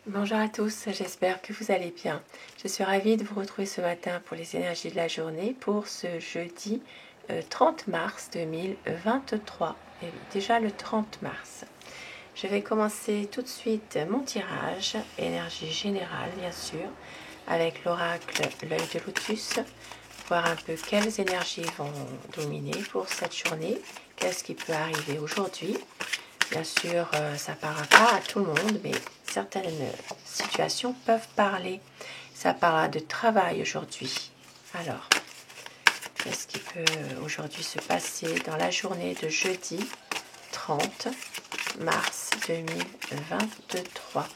Bonjour à tous, j'espère que vous allez bien. Je suis ravie de vous retrouver ce matin pour les énergies de la journée pour ce jeudi 30 mars 2023. Et oui, déjà le 30 mars. Je vais commencer tout de suite mon tirage, énergie générale bien sûr, avec l'oracle l'œil de lotus, voir un peu quelles énergies vont dominer pour cette journée, qu'est-ce qui peut arriver aujourd'hui. Bien sûr, ça ne parlera pas à tout le monde, mais certaines situations peuvent parler. Ça parlera de travail aujourd'hui. Alors, qu'est-ce qui peut aujourd'hui se passer dans la journée de jeudi 30 mars 2023?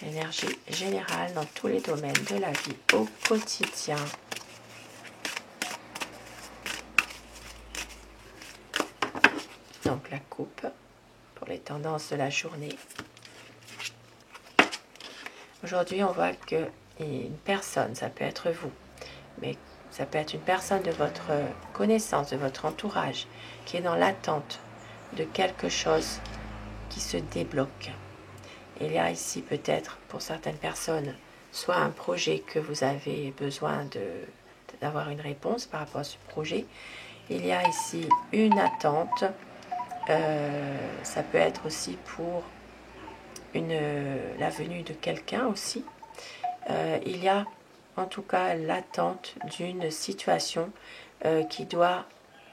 Énergie générale dans tous les domaines de la vie au quotidien. Donc la coupe pour les tendances de la journée. Aujourd'hui, on voit qu'une personne, ça peut être vous, mais ça peut être une personne de votre connaissance, de votre entourage, qui est dans l'attente de quelque chose qui se débloque. Il y a ici peut-être, pour certaines personnes, soit un projet que vous avez besoin d'avoir une réponse par rapport à ce projet. Il y a ici une attente. Ça peut être aussi pour la venue de quelqu'un aussi. Il y a en tout cas l'attente d'une situation qui doit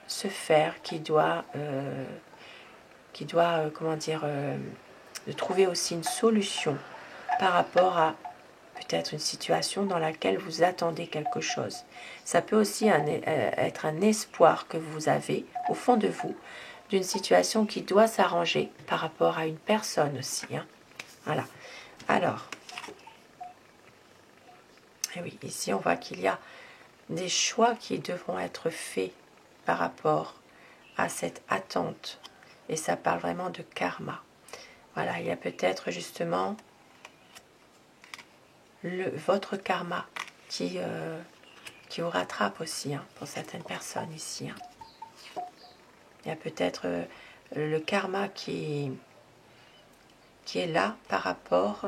se faire, qui doit comment dire, de trouver aussi une solution par rapport à peut-être une situation dans laquelle vous attendez quelque chose. Ça peut aussi être un espoir que vous avez au fond de vous d'une situation qui doit s'arranger par rapport à une personne aussi. Hein. Voilà. Alors, et oui, ici on voit qu'il y a des choix qui devront être faits par rapport à cette attente. Et ça parle vraiment de karma. Voilà, il y a peut-être justement votre karma qui vous rattrape aussi, hein, pour certaines personnes ici. Hein. Il y a peut-être le karma qui est là par rapport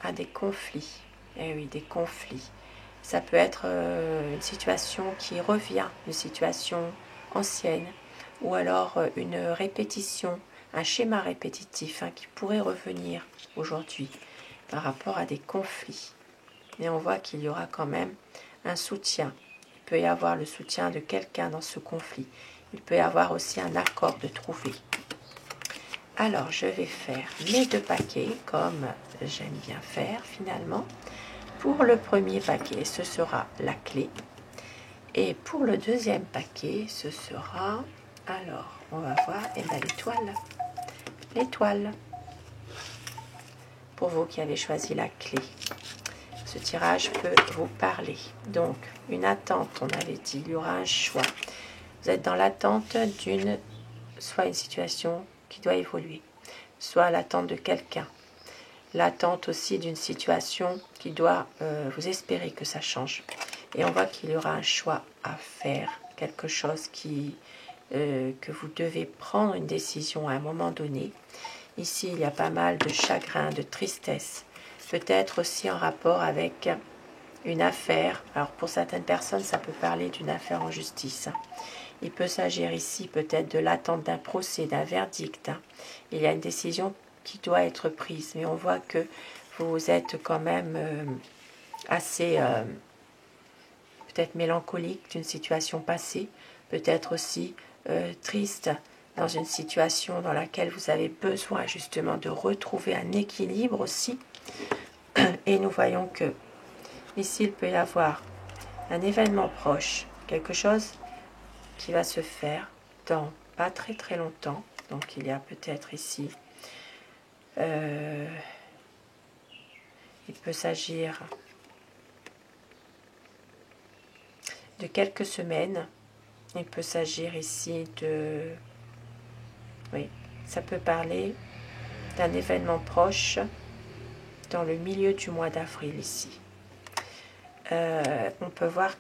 à des conflits. Eh oui, des conflits. Ça peut être une situation qui revient, une situation ancienne, ou alors une répétition, un schéma répétitif hein, qui pourrait revenir aujourd'hui par rapport à des conflits. Mais on voit qu'il y aura quand même un soutien. Il peut y avoir le soutien de quelqu'un dans ce conflit. Il peut y avoir aussi un accord de trouver. Alors, je vais faire mes 2 paquets, comme j'aime bien faire finalement. Pour le premier paquet, ce sera la clé. Et pour le deuxième paquet, ce sera... Alors, on va voir, et bien l'étoile. L'étoile. Pour vous qui avez choisi la clé. Ce tirage peut vous parler. Donc, une attente, on avait dit, il y aura un choix. Vous êtes dans l'attente d'une... soit une situation qui doit évoluer, soit l'attente de quelqu'un. L'attente aussi d'une situation qui doit vous espérer que ça change. Et on voit qu'il y aura un choix à faire, quelque chose que vous devez prendre une décision à un moment donné. Ici, il y a pas mal de chagrin, de tristesse, peut-être aussi en rapport avec une affaire. Alors pour certaines personnes, ça peut parler d'une affaire en justice. Il peut s'agir ici peut-être de l'attente d'un procès, d'un verdict. Il y a une décision qui doit être prise, mais on voit que vous êtes quand même assez peut-être mélancolique d'une situation passée, peut-être aussi triste dans une situation dans laquelle vous avez besoin justement de retrouver un équilibre aussi. Et nous voyons que ici il peut y avoir un événement proche, quelque chose qui va se faire dans pas très très longtemps. Donc il y a peut-être ici, il peut s'agir de quelques semaines. Il peut s'agir ici de... Oui, ça peut parler d'un événement proche dans le milieu du mois d'avril ici. On peut voir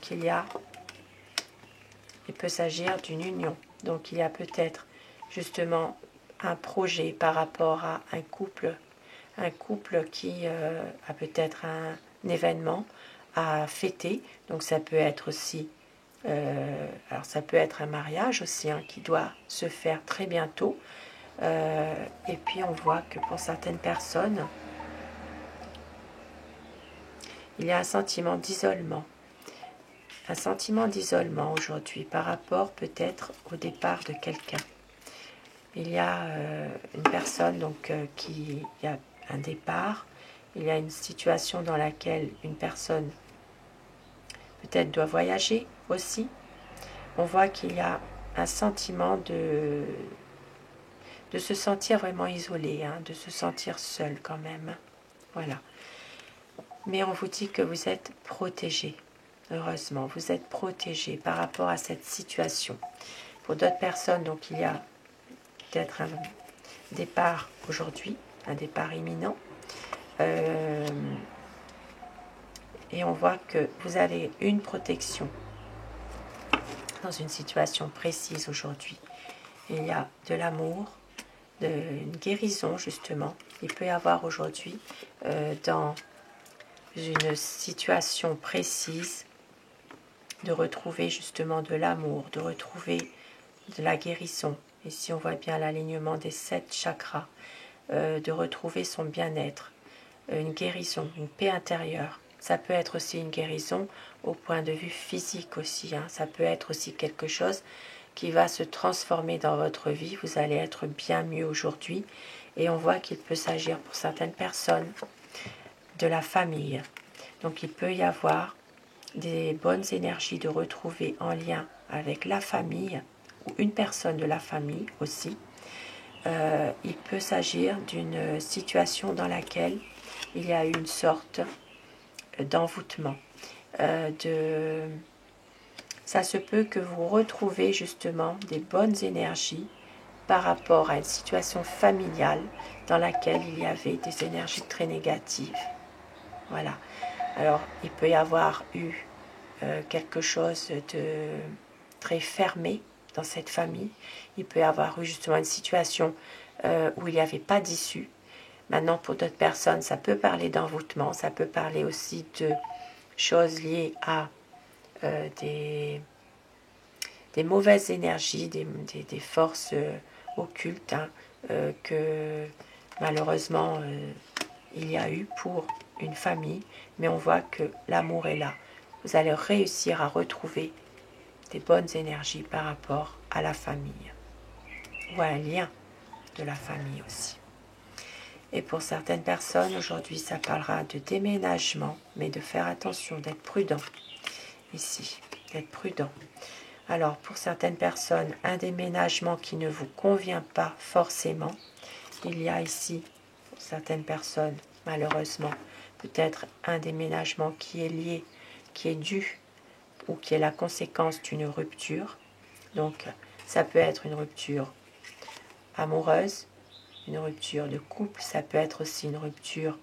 il peut s'agir d'une union. Donc il y a peut-être justement un projet par rapport à un couple un couple qui a peut-être un événement à fêter. Donc ça peut être aussi, alors ça peut être un mariage aussi hein, qui doit se faire très bientôt. Et puis on voit que pour certaines personnes, il y a un sentiment d'isolement. Un sentiment d'isolement aujourd'hui par rapport peut-être au départ de quelqu'un. Il y a une personne donc il y a un départ, il y a une situation dans laquelle une personne peut-être doit voyager aussi. On voit qu'il y a un sentiment de se sentir vraiment isolé, hein, de se sentir seul quand même. Voilà. Mais on vous dit que vous êtes protégé. Heureusement, vous êtes protégé par rapport à cette situation. Pour d'autres personnes, donc il y a peut-être un départ aujourd'hui, un départ imminent. Et on voit que vous avez une protection dans une situation précise aujourd'hui. Il y a de l'amour, une guérison justement. Il peut y avoir aujourd'hui dans une situation précise de retrouver justement de l'amour, de retrouver de la guérison. Ici on voit bien l'alignement des 7 chakras, de retrouver son bien-être, une guérison, une paix intérieure. Ça peut être aussi une guérison au point de vue physique aussi. Hein. Ça peut être aussi quelque chose qui va se transformer dans votre vie. Vous allez être bien mieux aujourd'hui. Et on voit qu'il peut s'agir pour certaines personnes de la famille. Donc il peut y avoir des bonnes énergies de retrouver en lien avec la famille ou une personne de la famille aussi. Il peut s'agir d'une situation dans laquelle il y a eu une sorte d'envoûtement. Ça se peut que vous retrouvez justement des bonnes énergies par rapport à une situation familiale dans laquelle il y avait des énergies très négatives. Voilà. Alors, il peut y avoir eu quelque chose de très fermé dans cette famille. Il peut y avoir eu justement une situation où il n'y avait pas d'issue. Maintenant, pour d'autres personnes, ça peut parler d'envoûtement, ça peut parler aussi de choses liées à des mauvaises énergies, des forces occultes hein, que malheureusement il y a eu pour une famille, mais on voit que l'amour est là. Vous allez réussir à retrouver des bonnes énergies par rapport à la famille ou à un lien de la famille aussi. Et pour certaines personnes, aujourd'hui, ça parlera de déménagement, mais de faire attention, d'être prudent ici, d'être prudent. Alors, pour certaines personnes, un déménagement qui ne vous convient pas forcément, il y a ici, pour certaines personnes, malheureusement, peut-être un déménagement qui est lié, qui est dû ou qui est la conséquence d'une rupture. Donc, ça peut être une rupture amoureuse, une rupture de couple, ça peut être aussi une rupture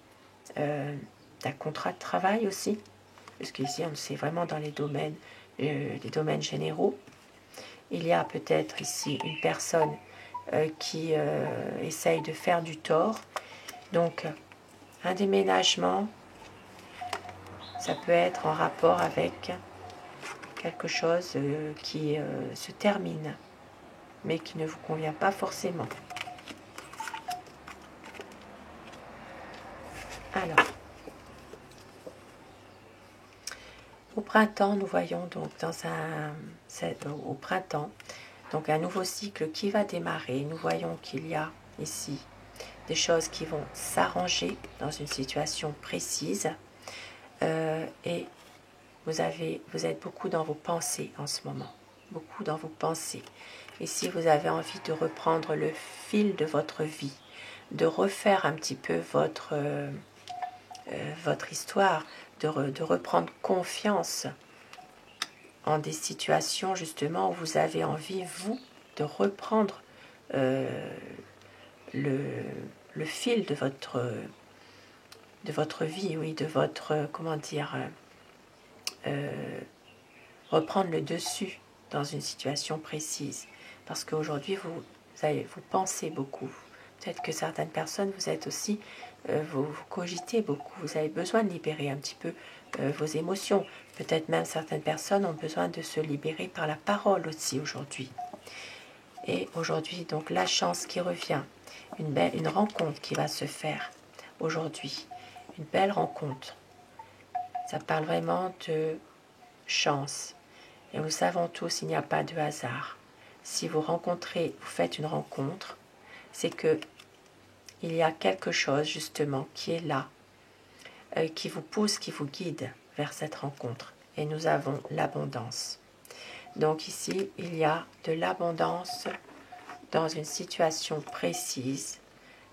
d'un contrat de travail aussi, parce qu'ici, on sait vraiment dans les domaines généraux. Il y a peut-être ici une personne qui essaye de faire du tort. Donc, un déménagement, ça peut être en rapport avec quelque chose qui se termine, mais qui ne vous convient pas forcément. Alors, au printemps, nous voyons donc au printemps, donc un nouveau cycle qui va démarrer. Nous voyons qu'il y a ici des choses qui vont s'arranger dans une situation précise et vous êtes beaucoup dans vos pensées en ce moment, beaucoup dans vos pensées. Ici, vous avez envie de reprendre le fil de votre vie, de refaire un petit peu votre histoire, de reprendre confiance en des situations justement où vous avez envie, vous, de reprendre le fil de votre vie, oui, de votre, comment dire, reprendre le dessus dans une situation précise. Parce qu'aujourd'hui, vous pensez beaucoup. Peut-être que certaines personnes, vous êtes aussi, vous cogitez beaucoup, vous avez besoin de libérer un petit peu vos émotions. Peut-être même certaines personnes ont besoin de se libérer par la parole aussi aujourd'hui. Et aujourd'hui, donc la chance qui revient, une rencontre qui va se faire aujourd'hui, une belle rencontre. Ça parle vraiment de chance. Et nous savons tous, il n'y a pas de hasard. Si vous rencontrez, vous faites une rencontre, c'est que il y a quelque chose justement qui est là, qui vous pousse, qui vous guide vers cette rencontre. Et nous avons l'abondance. Donc ici, il y a de l'abondance dans une situation précise.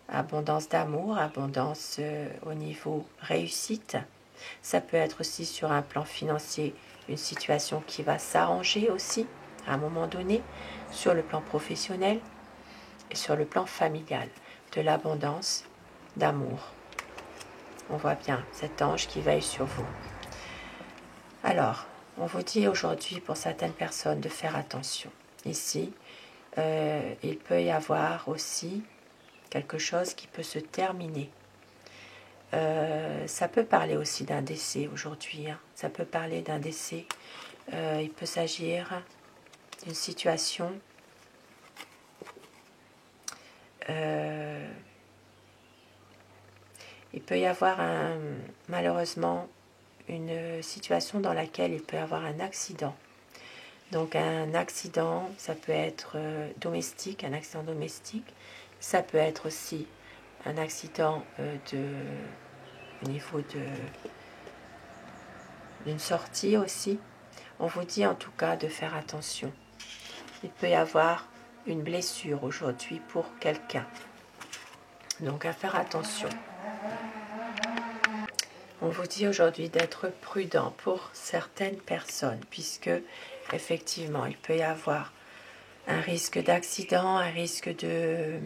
Abondance d'amour, abondance au niveau réussite. Ça peut être aussi sur un plan financier, une situation qui va s'arranger aussi à un moment donné, sur le plan professionnel et sur le plan familial. De l'abondance d'amour. On voit bien cet ange qui veille sur vous. Alors, on vous dit aujourd'hui pour certaines personnes de faire attention. Ici, il peut y avoir aussi quelque chose qui peut se terminer. Ça peut parler aussi d'un décès aujourd'hui. Ça peut parler d'un décès. Il peut s'agir d'une situation il peut y avoir malheureusement une situation dans laquelle il peut y avoir un accident. Donc un accident, ça peut être domestique, un accident domestique. Ça peut être aussi un accident au niveau d'une sortie aussi. On vous dit en tout cas de faire attention. Il peut y avoir une blessure aujourd'hui pour quelqu'un. Donc à faire attention. On vous dit aujourd'hui d'être prudent pour certaines personnes, puisque effectivement il peut y avoir un risque d'accident, un risque de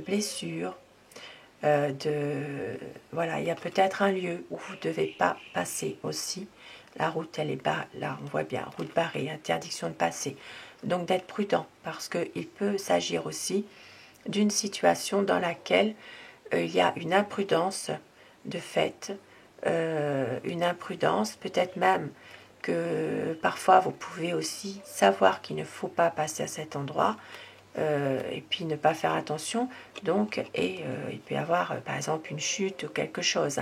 blessure. Voilà, il y a peut-être un lieu où vous ne devez pas passer aussi. La route, elle est là, on voit bien, route barrée, interdiction de passer. Donc d'être prudent, parce qu'il peut s'agir aussi d'une situation dans laquelle il y a une imprudence de fait, une imprudence, peut-être même que parfois vous pouvez aussi savoir qu'il ne faut pas passer à cet endroit, et puis ne pas faire attention, donc, il peut y avoir par exemple une chute ou quelque chose.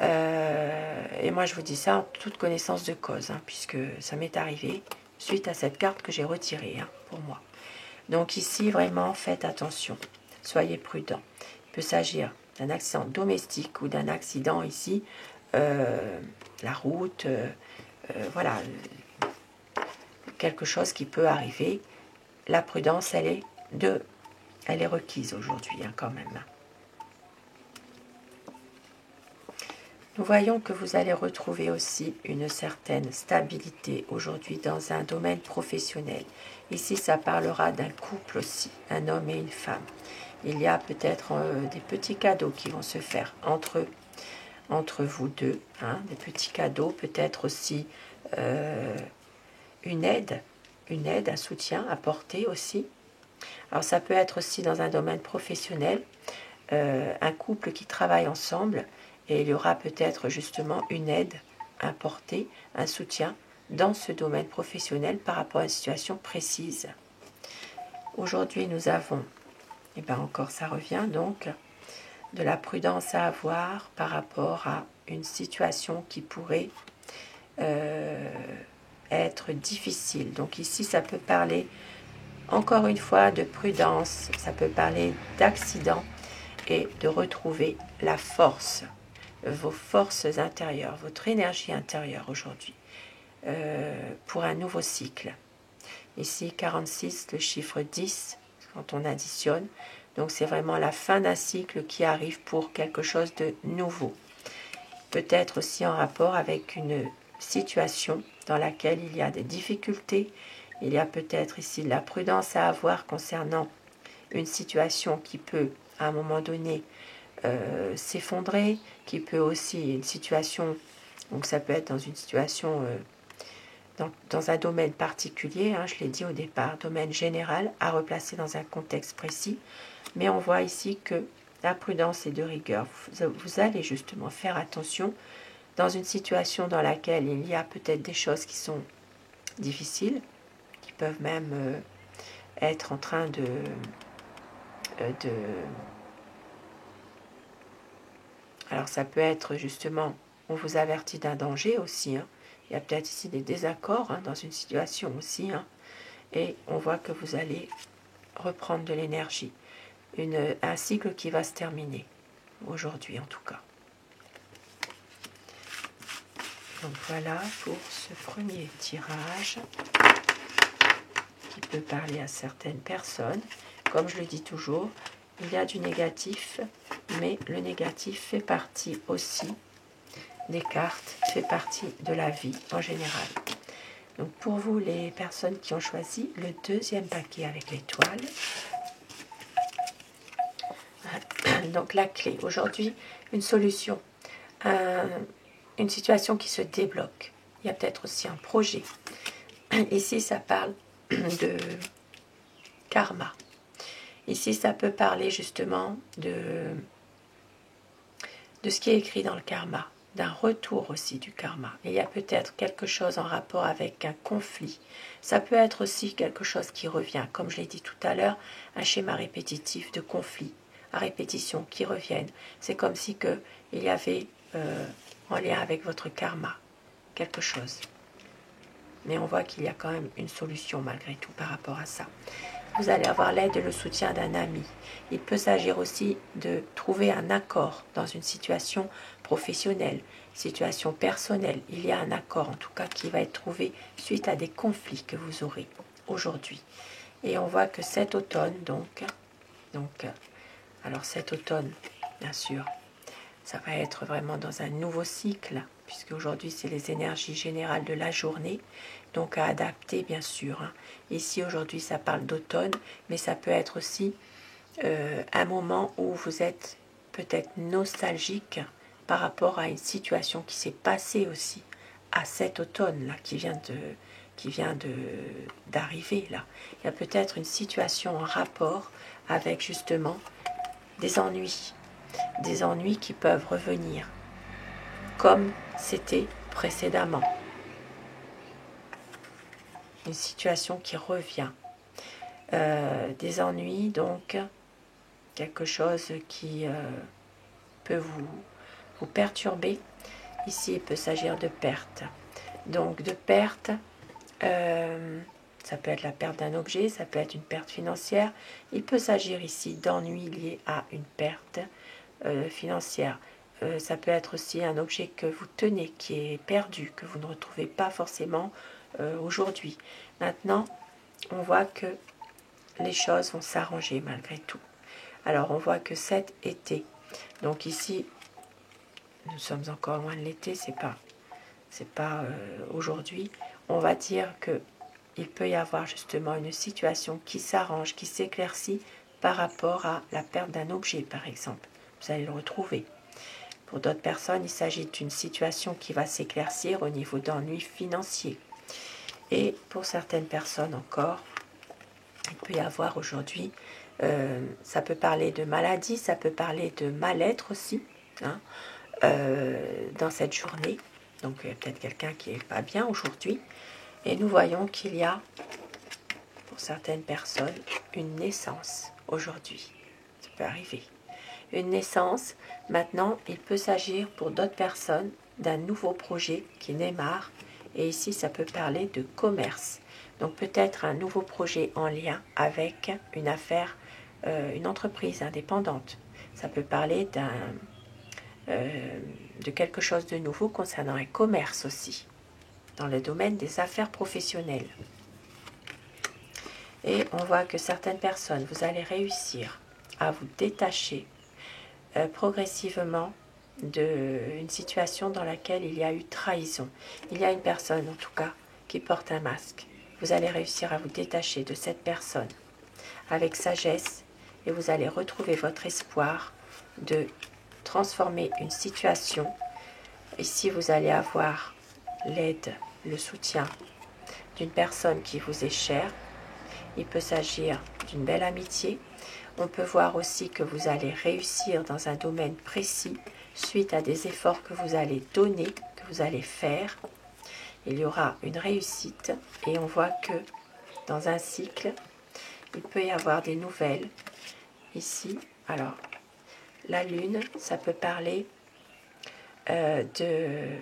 Et moi je vous dis ça en toute connaissance de cause, puisque ça m'est arrivé suite à cette carte que j'ai retirée pour moi. Donc ici vraiment faites attention, soyez prudents. Il peut s'agir d'un accident domestique ou d'un accident ici, la route, voilà, quelque chose qui peut arriver. La prudence, elle est requise aujourd'hui quand même. Nous voyons que vous allez retrouver aussi une certaine stabilité aujourd'hui dans un domaine professionnel. Ici, ça parlera d'un couple aussi, un homme et une femme. Il y a peut-être des petits cadeaux qui vont se faire entre vous deux, des petits cadeaux, peut-être aussi une aide, un soutien apporté aussi. Alors ça peut être aussi dans un domaine professionnel, un couple qui travaille ensemble, et il y aura peut-être justement une aide apportée, un soutien dans ce domaine professionnel par rapport à une situation précise. Aujourd'hui, nous avons, et bien encore ça revient donc, de la prudence à avoir par rapport à une situation qui pourrait être difficile. Donc ici, ça peut parler encore une fois de prudence, ça peut parler d'accident et de retrouver la force, vos forces intérieures, votre énergie intérieure aujourd'hui pour un nouveau cycle. Ici 46, le chiffre 10 quand on additionne, donc c'est vraiment la fin d'un cycle qui arrive pour quelque chose de nouveau. Peut-être aussi en rapport avec une situation dans laquelle il y a des difficultés. Il y a peut-être ici de la prudence à avoir concernant une situation qui peut à un moment donné s'effondrer, qui peut aussi une situation, donc ça peut être dans une situation, dans un domaine particulier, je l'ai dit au départ, domaine général, à replacer dans un contexte précis. Mais on voit ici que la prudence est de rigueur. Vous allez justement faire attention dans une situation dans laquelle il y a peut-être des choses qui sont difficiles, qui peuvent même être en train de alors ça peut être justement, on vous avertit d'un danger aussi, hein. Il y a peut-être ici des désaccords hein, dans une situation aussi, hein. Et on voit que vous allez reprendre de l'énergie. Un cycle qui va se terminer, aujourd'hui en tout cas. Donc voilà pour ce premier tirage qui peut parler à certaines personnes. Comme je le dis toujours, il y a du négatif, mais le négatif fait partie aussi des cartes, fait partie de la vie en général. Donc pour vous, les personnes qui ont choisi le deuxième paquet avec l'étoile, donc la clé, aujourd'hui, une solution, une situation qui se débloque. Il y a peut-être aussi un projet. Ici, ça parle de karma. Ici, ça peut parler justement de ce qui est écrit dans le karma, d'un retour aussi du karma. Et il y a peut-être quelque chose en rapport avec un conflit. Ça peut être aussi quelque chose qui revient, comme je l'ai dit tout à l'heure, un schéma répétitif de conflit à répétition qui reviennent. C'est comme si il y avait en lien avec votre karma quelque chose. Mais on voit qu'il y a quand même une solution malgré tout par rapport à ça. Vous allez avoir l'aide et le soutien d'un ami. Il peut s'agir aussi de trouver un accord dans une situation professionnelle, situation personnelle. Il y a un accord en tout cas qui va être trouvé suite à des conflits que vous aurez aujourd'hui. Et on voit que cet automne, alors cet automne, bien sûr, ça va être vraiment dans un nouveau cycle, puisque aujourd'hui c'est les énergies générales de la journée, donc à adapter bien sûr. Hein. Ici aujourd'hui ça parle d'automne, mais ça peut être aussi un moment où vous êtes peut-être nostalgique par rapport à une situation qui s'est passée aussi à cet automne là qui vient d'arriver là. Il y a peut-être une situation en rapport avec justement des ennuis qui peuvent revenir comme c'était précédemment. Une situation qui revient. Des ennuis, donc quelque chose qui peut vous perturber. Ici, il peut s'agir de perte. Donc de perte, ça peut être la perte d'un objet, ça peut être une perte financière. Il peut s'agir ici d'ennuis liés à une perte financière. Ça peut être aussi un objet que vous tenez qui est perdu, que vous ne retrouvez pas forcément aujourd'hui. Maintenant, on voit que les choses vont s'arranger malgré tout. Alors, on voit que cet été, donc ici, nous sommes encore loin de l'été, c'est pas aujourd'hui. On va dire que il peut y avoir justement une situation qui s'arrange, qui s'éclaircit par rapport à la perte d'un objet, par exemple. Vous allez le retrouver. Pour d'autres personnes, il s'agit d'une situation qui va s'éclaircir au niveau d'ennuis financiers. Et pour certaines personnes encore, il peut y avoir aujourd'hui, ça peut parler de maladie, ça peut parler de mal-être aussi, hein, dans cette journée. Donc il y a peut-être quelqu'un qui n'est pas bien aujourd'hui. Et nous voyons qu'il y a, pour certaines personnes, une naissance aujourd'hui. Ça peut arriver. Une naissance. Maintenant, il peut s'agir pour d'autres personnes d'un nouveau projet qui démarre. Et ici, ça peut parler de commerce. Donc peut-être un nouveau projet en lien avec une affaire, une entreprise indépendante. Ça peut parler de quelque chose de nouveau concernant un commerce aussi, dans le domaine des affaires professionnelles. Et on voit que certaines personnes, vous allez réussir à vous détacher progressivement d'une situation dans laquelle il y a eu trahison. Il y a une personne, en tout cas, qui porte un masque. Vous allez réussir à vous détacher de cette personne avec sagesse et vous allez retrouver votre espoir de transformer une situation. Ici, vous allez avoir l'aide, le soutien d'une personne qui vous est chère. Il peut s'agir d'une belle amitié On peut voir aussi que vous allez réussir dans un domaine précis suite à des efforts que vous allez donner, que vous allez faire. Il y aura une réussite et on voit que dans un cycle, il peut y avoir des nouvelles ici. Alors, la lune, ça peut parler de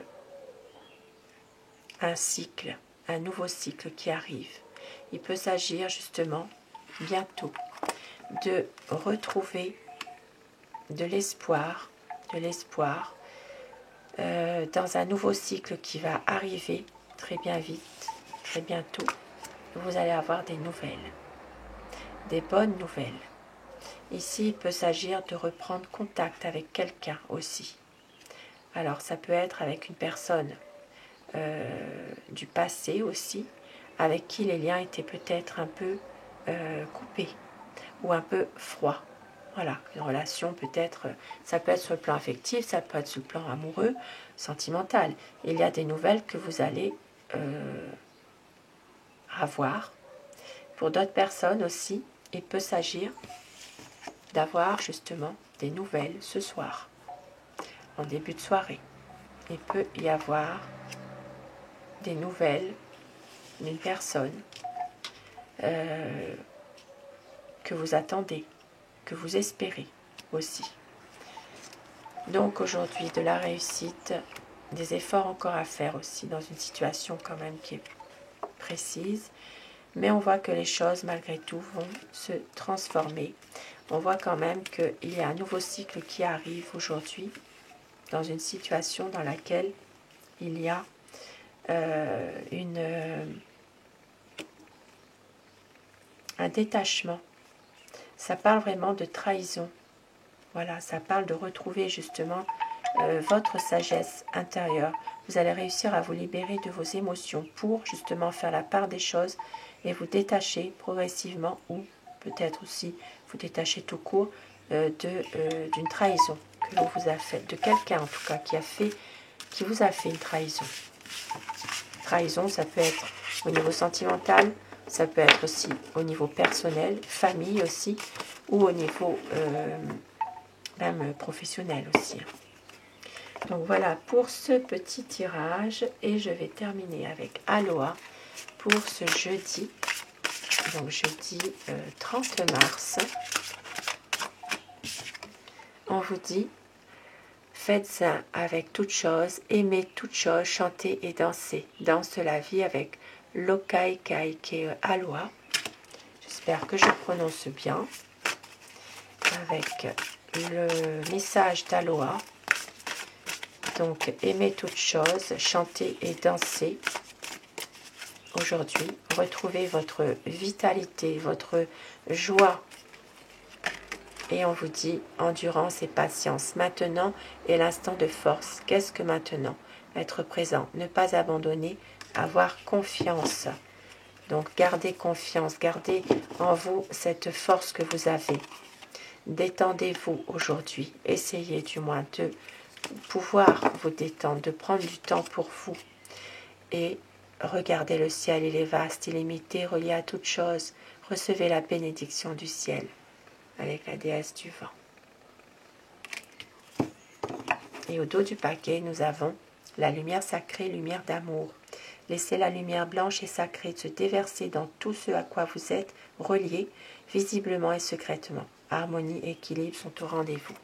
un cycle, un nouveau cycle qui arrive. Il peut s'agir justement bientôt de retrouver de l'espoir dans un nouveau cycle qui va arriver très bien vite, très bientôt. Vous allez avoir des nouvelles, des bonnes nouvelles. Ici, il peut s'agir de reprendre contact avec quelqu'un aussi. Alors, ça peut être avec une personne du passé aussi, avec qui les liens étaient peut-être un peu coupés ou un peu froids. Voilà, une relation peut-être, ça peut être sur le plan affectif, ça peut être sur le plan amoureux, sentimental. Il y a des nouvelles que vous allez avoir. Pour d'autres personnes aussi, il peut s'agir d'avoir justement des nouvelles ce soir, en début de soirée. Il peut y avoir des nouvelles d'une personne que vous attendez, que vous espérez aussi. Donc aujourd'hui, de la réussite, des efforts encore à faire aussi dans une situation quand même qui est précise. Mais on voit que les choses, malgré tout, vont se transformer. On voit quand même qu'il y a un nouveau cycle qui arrive aujourd'hui dans une situation dans laquelle il y a un détachement. Ça parle vraiment de trahison. Voilà, ça parle de retrouver justement votre sagesse intérieure. Vous allez réussir à vous libérer de vos émotions pour justement faire la part des choses et vous détacher progressivement ou peut-être aussi vous détacher tout court d'une trahison que l'on vous a faite, de quelqu'un en tout cas qui vous a fait une trahison. Trahison, ça peut être au niveau sentimental, ça peut être aussi au niveau personnel, famille aussi, ou au niveau même professionnel aussi. Donc voilà pour ce petit tirage et je vais terminer avec Aloha pour ce jeudi, donc jeudi 30 mars. On vous dit, faites ça avec toute chose, aimez toute chose, chantez et dansez. Danse la vie avec Lokai Kaike Aloha. J'espère que je prononce bien. Avec le message d'Aloha. Donc, aimez toutes choses, chantez et dansez. Aujourd'hui, retrouvez votre vitalité, votre joie. Et on vous dit endurance et patience. Maintenant est l'instant de force. Qu'est-ce que maintenant? Être présent, ne pas abandonner, avoir confiance. Donc, gardez confiance, gardez en vous cette force que vous avez. Détendez-vous aujourd'hui. Essayez du moins de pouvoir vous détendre, de prendre du temps pour vous. Et regardez le ciel, il est vaste, illimité, relié à toute chose. Recevez la bénédiction du ciel avec la déesse du vent. Et au dos du paquet, nous avons la lumière sacrée, lumière d'amour. Laissez la lumière blanche et sacrée se déverser dans tout ce à quoi vous êtes reliés, visiblement et secrètement. Harmonie et équilibre sont au rendez-vous.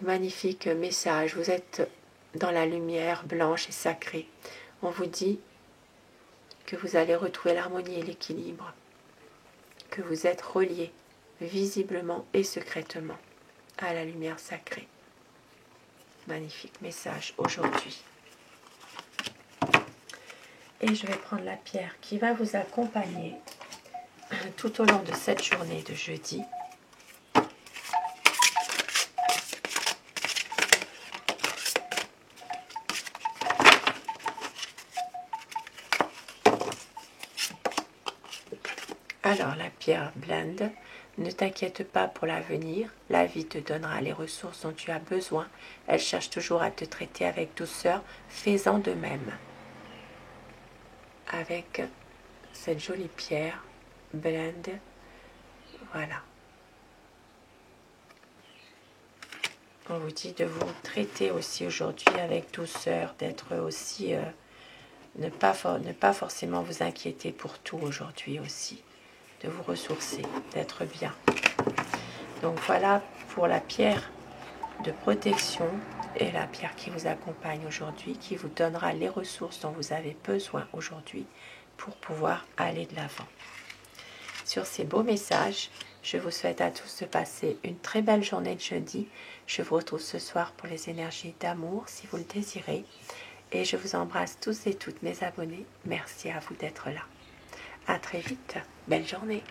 Magnifique message, vous êtes dans la lumière blanche et sacrée. On vous dit que vous allez retrouver l'harmonie et l'équilibre, que vous êtes reliés visiblement et secrètement à la lumière sacrée. Magnifique message aujourd'hui. Et je vais prendre la pierre qui va vous accompagner tout au long de cette journée de jeudi. Alors la pierre blinde, ne t'inquiète pas pour l'avenir, la vie te donnera les ressources dont tu as besoin. Elle cherche toujours à te traiter avec douceur, fais-en de même. Avec cette jolie pierre blinde, voilà, On vous dit de vous traiter aussi aujourd'hui avec douceur, d'être aussi... ne pas forcément vous inquiéter pour tout aujourd'hui aussi. De vous ressourcer, d'être bien. Donc voilà pour la pierre de protection et la pierre qui vous accompagne aujourd'hui, qui vous donnera les ressources dont vous avez besoin aujourd'hui pour pouvoir aller de l'avant. Sur ces beaux messages, je vous souhaite à tous de passer une très belle journée de jeudi. Je vous retrouve ce soir pour les énergies d'amour si vous le désirez. Et je vous embrasse tous et toutes mes abonnés. Merci à vous d'être là. À très vite. Belle journée.